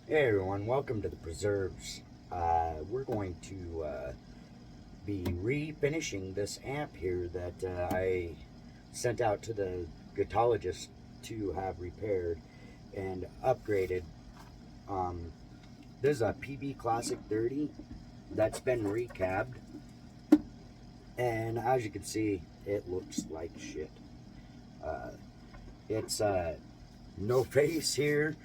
Hey everyone, welcome to the Preserves. We're going to be refinishing this amp here that I sent out to the guitologist to have repaired and upgraded. This is a peavey Classic 30 that's been recabbed, and as you can see, it looks like shit. It's no face here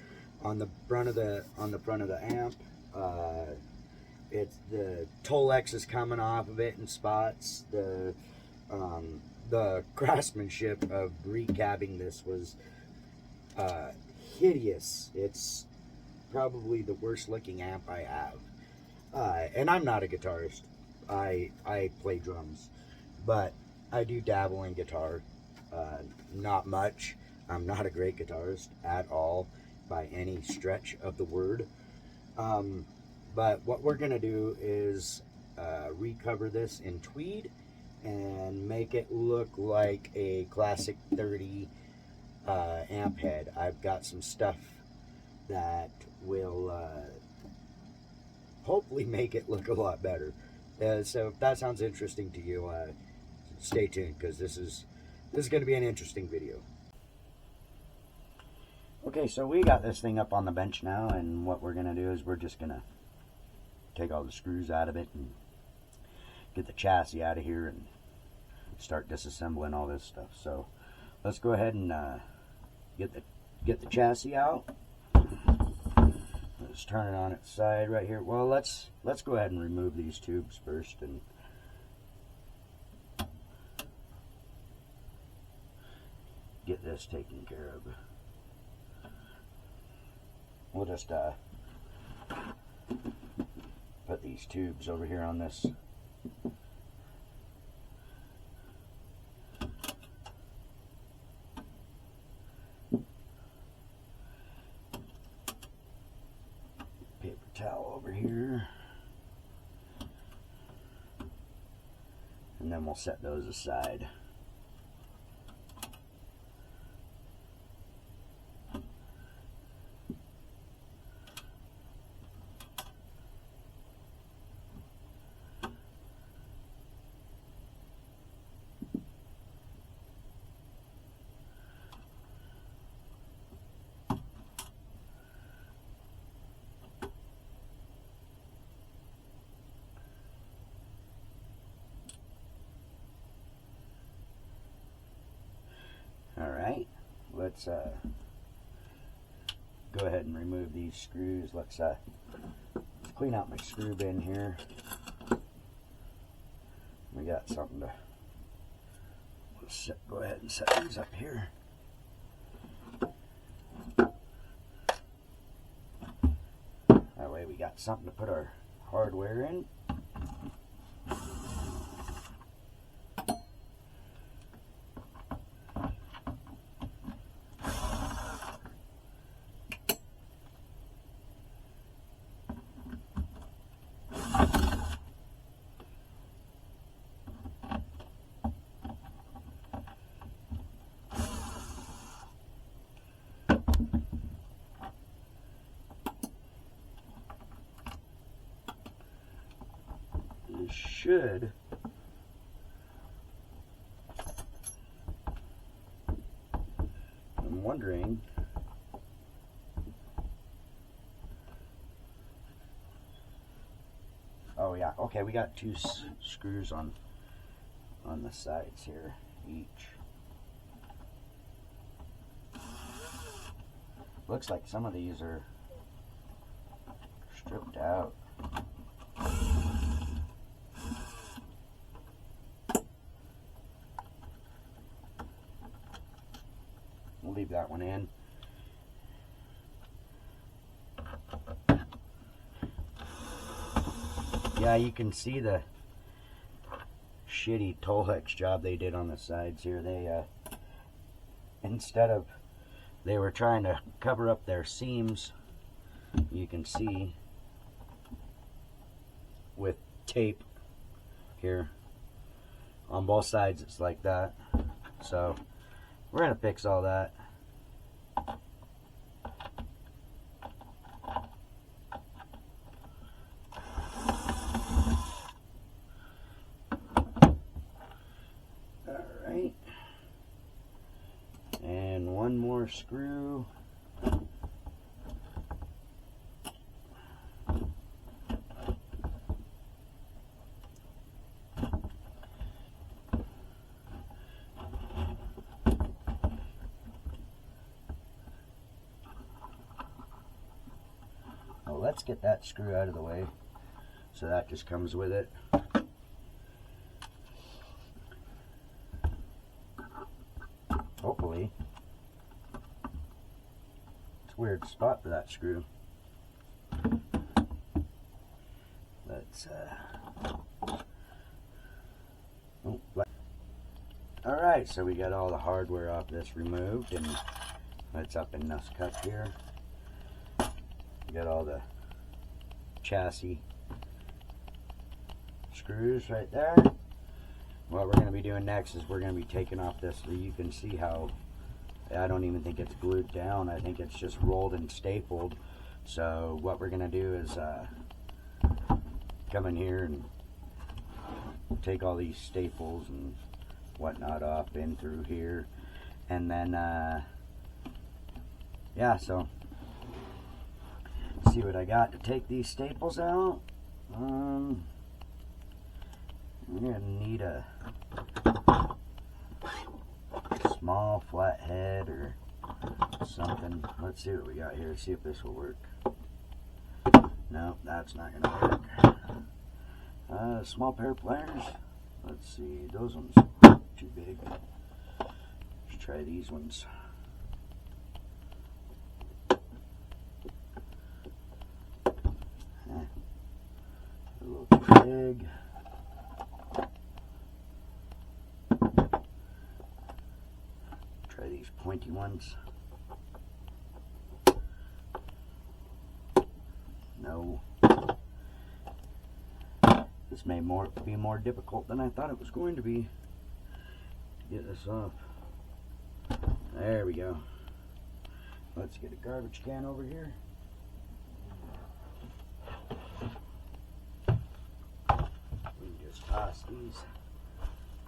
on the front of the amp. It's the tolex is coming off of it in spots. The craftsmanship of recabbing this was hideous. It's probably the worst looking amp I have. And I'm not a guitarist. I play drums, but I do dabble in guitar. Not much. I'm not a great guitarist at all by any stretch of the word. But what we're going to do is recover this in tweed and make it look like a Classic 30 amp head. I've got some stuff that will hopefully make it look a lot better. So if that sounds interesting to you, stay tuned, because this is going to be an interesting video. Okay, so we got this thing up on the bench now, and what we're going to do is we're just going to take all the screws out of it and get the chassis out of here and start disassembling all this stuff. So let's go ahead and get the chassis out. Let's turn it on its side right here. Well, let's go ahead and remove these tubes first and get this taken care of. We'll just put these tubes over here on this paper towel over here, and then we'll set those aside. Alright, let's go ahead and remove these screws. Let's clean out my screw bin here. We got something to, go ahead and set these up here. That way we got something to put our hardware in. Should I'm wondering oh yeah, okay, we got two screws on the sides here each. Looks like some of these are stripped out. We'll leave that one in. Yeah, you can see the shitty tolex job they did on the sides here. They instead of, they were trying to cover up their seams, you can see with tape here on both sides it's like that. So we're gonna fix all that. let's get that screw out of the way. So that just comes with it. Hopefully. It's a weird spot for that screw. Let's alright, so we got all the hardware off this removed, and it's up in this cup here. We got all the chassis screws right there. What we're going to be doing next is we're going to be taking off this, so you can see how I don't even think it's glued down. I think it's just rolled and stapled. So what we're going to do is come in here and take all these staples and whatnot off in through here, and then yeah, so see what I got to take these staples out. We're gonna need a small flat head or something. Let's see what we got here, see if this will work. No, that's not gonna work. Small pair of pliers. Let's see, those ones are too big. Let's try these ones. A little too big. Try these pointy ones. No. This may be more difficult than I thought it was going to be to get this off. There we go. Let's get a garbage can over here. We can just toss these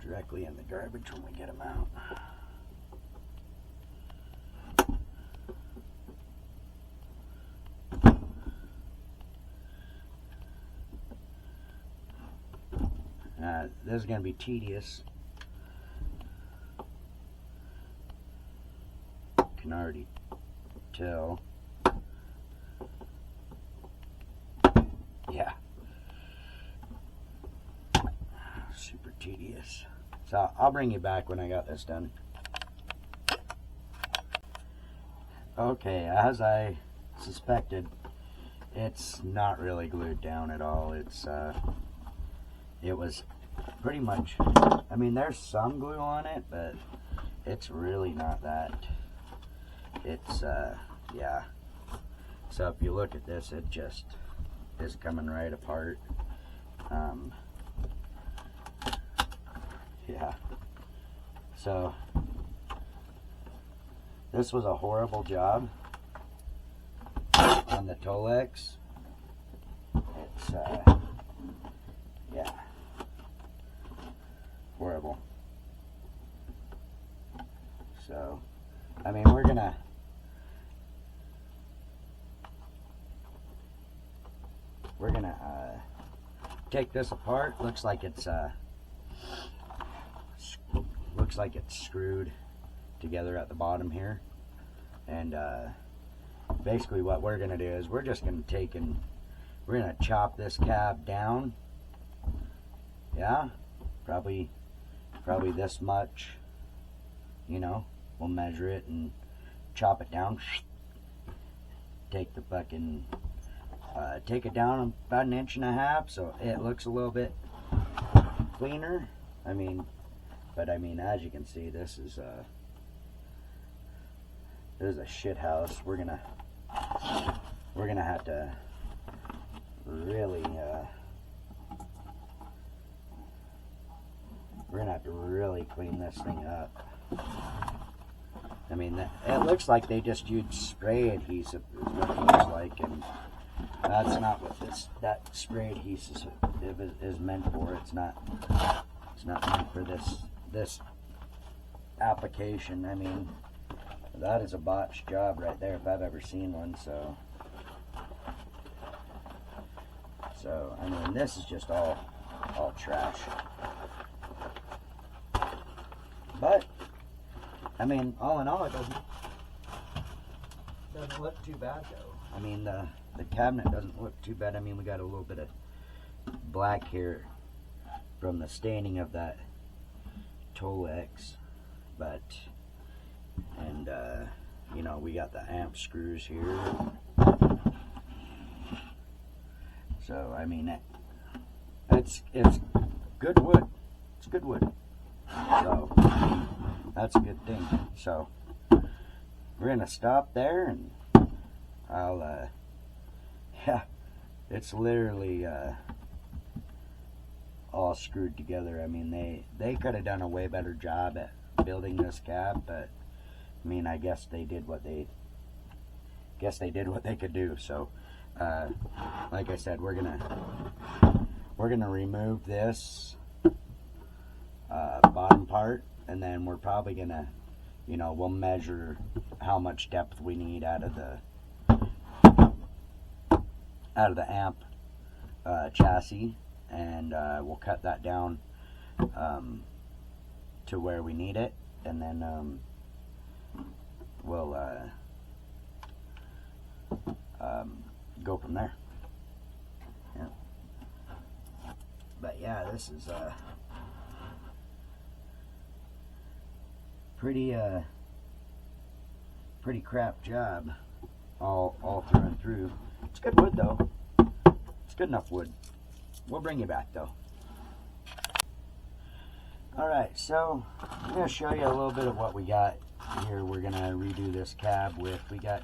directly in the garbage when we get them out. This is going to be tedious. Can already tell. Yeah. Super tedious. So I'll bring you back when I got this done. Okay, as I suspected, it's not really glued down at all. It was pretty much, I mean, there's some glue on it, but it's really not that. It's yeah. So if you look at this, it just is coming right apart. Yeah. So this was a horrible job on the tolex. It's yeah, horrible. So I mean, we're gonna take this apart. Looks like it's screwed together at the bottom here, and basically what we're gonna do is we're just gonna take and we're gonna chop this cab down. Yeah, probably this much, you know. We'll measure it and chop it down. Take the fucking take it down about 1.5 inches, so it looks a little bit cleaner. I mean, as you can see, this is a shit house. We're gonna have to really clean this thing up. I mean, it looks like they just used spray adhesive is what it looks like, and that's not what that spray adhesive is meant for. It's not meant for this application. I mean, that is a botched job right there if I've ever seen one. So I mean, this is just all trash. But I mean, all in all, it doesn't doesn't look too bad though. I mean, the cabinet doesn't look too bad. I mean, we got a little bit of black here from the staining of that tolex, but, and you know, we got the amp screws here. So I mean, it's good wood. It's good wood. So that's a good thing. So we're gonna stop there, and I'll yeah, it's literally all screwed together. I mean, they could have done a way better job at building this cab, but I mean, I guess they did what they could do. So like I said, we're gonna remove this bottom part, and then we're probably gonna, you know, we'll measure how much depth we need out of the amp chassis, and we'll cut that down to where we need it, and then we'll go from there. Yeah. But yeah, this is pretty crap job all through and through. It's good wood though. It's good enough wood. We'll bring you back though. Alright, so I'm going to show you a little bit of what we got here. We're going to redo this cab with. We got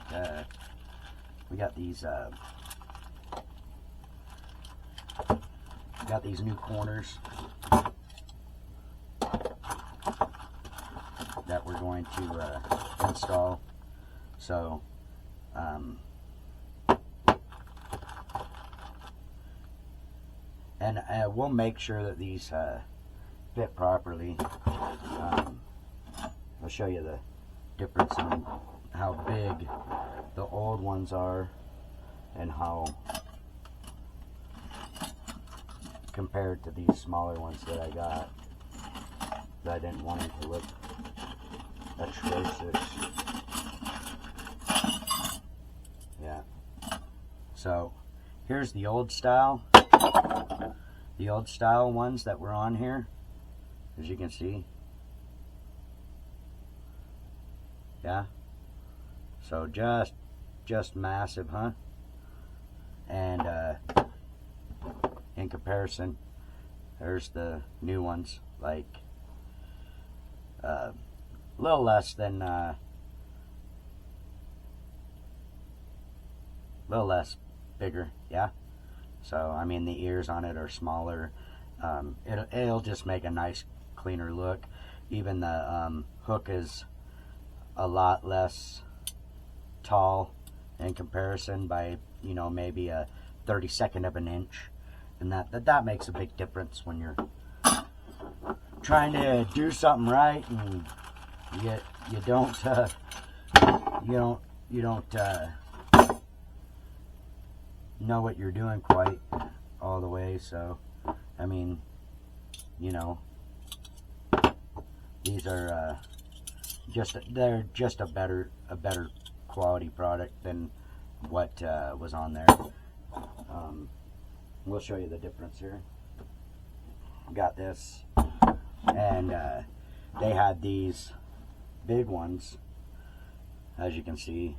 these new corners that we're going to install. So and we'll make sure that these fit properly. I'll show you the difference in how big the old ones are and how compared to these smaller ones that I got, that I didn't want them to look atrocious. Yeah. So here's the old style. The old style ones that were on here, as you can see. Yeah. So just massive, huh? And in comparison, there's the new ones, like a little less than little less bigger, yeah. So I mean, the ears on it are smaller. It'll just make a nice, cleaner look. Even the hook is a lot less tall in comparison, by, you know, maybe a 32nd of an inch, and that makes a big difference when you're trying to do something right and you don't know what you're doing quite all the way. So I mean, you know, these are they're just a better quality product than what was on there. We'll show you the difference here. Got this, and they had these big ones, as you can see,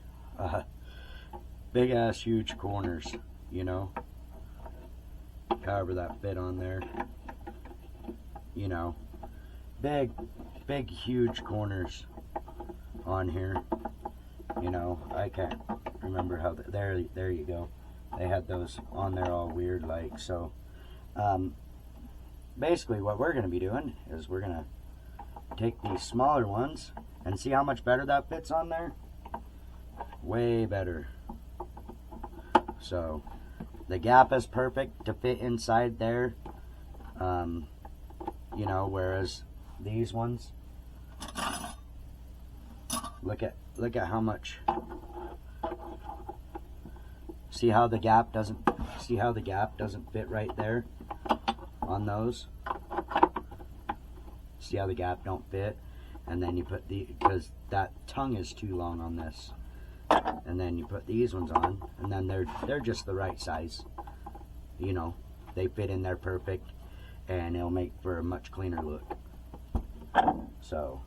big ass huge corners, you know, however that fit on there, you know, big huge corners on here, you know. I can't remember how there you go, they had those on there all weird like. So basically what we're going to be doing is we're going to take these smaller ones and see how much better that fits on there. Way better. So the gap is perfect to fit inside there, you know, whereas these ones, look at how much, see how the gap doesn't fit right there on those. See how the gap don't fit, and then you put because that tongue is too long on this. and then you put these ones on, and then they're just the right size. You know, they fit in there perfect, and it'll make for a much cleaner look. So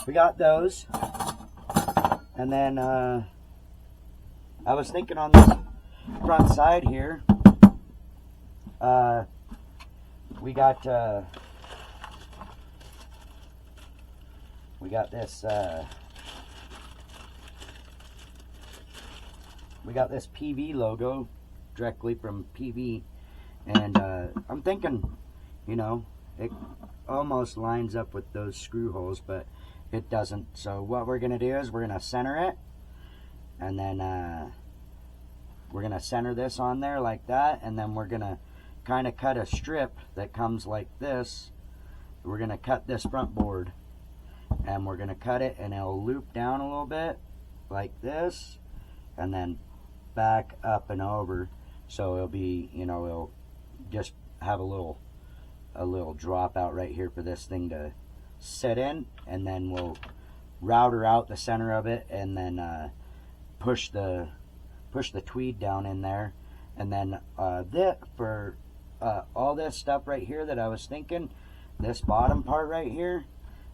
we got those, and then I was thinking on this front side here, we got this peavey logo directly from Peavey, and I'm thinking, you know, it almost lines up with those screw holes, but it doesn't. So what we're gonna do is we're gonna center it, and then we're gonna center this on there like that, and then we're gonna kind of cut a strip that comes like this. We're gonna cut this front board, and we're gonna cut it, and it'll loop down a little bit like this, and then back up and over, so it'll be, you know, it'll just have a little drop out right here for this thing to sit in, and then we'll router out the center of it, and then push the tweed down in there, and then for all this stuff right here that I was thinking, this bottom part right here,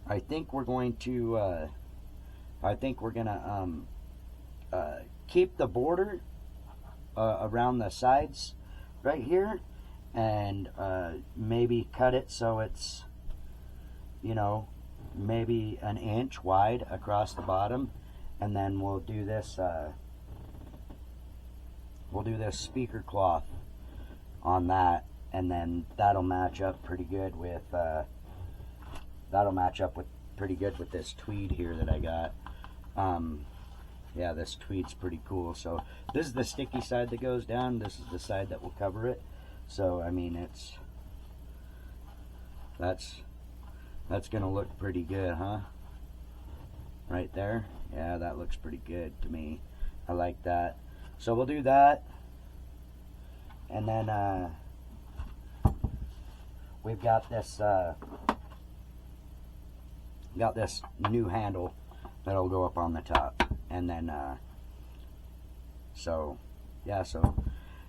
I think we're going to keep the border around the sides right here, and maybe cut it so it's, you know, maybe an inch wide across the bottom, and then we'll do this speaker cloth on that, and then that'll match up pretty good with this tweed here that I got. Yeah, this tweed's pretty cool. So this is the sticky side that goes down, this is the side that will cover it. So I mean, that's gonna look pretty good, huh? Right there. Yeah, that looks pretty good to me. I like that. So we'll do that, and then we've got this new handle that'll go up on the top, and then so yeah, so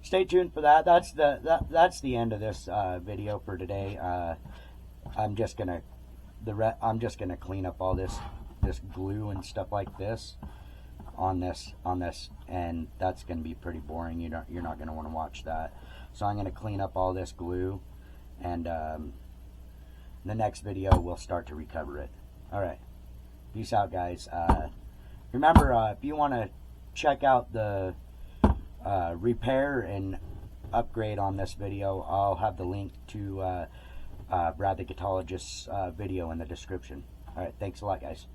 stay tuned for that. That's the end of this video for today. I'm just gonna clean up all this glue and stuff like this on this, and that's gonna be pretty boring. You're not gonna want to watch that. So I'm gonna clean up all this glue, and in the next video we'll start to recover it. All right, peace out, guys. Remember, if you want to check out the repair and upgrade on this video, I'll have the link to Brad the Guitologist's video in the description. All right, thanks a lot, guys.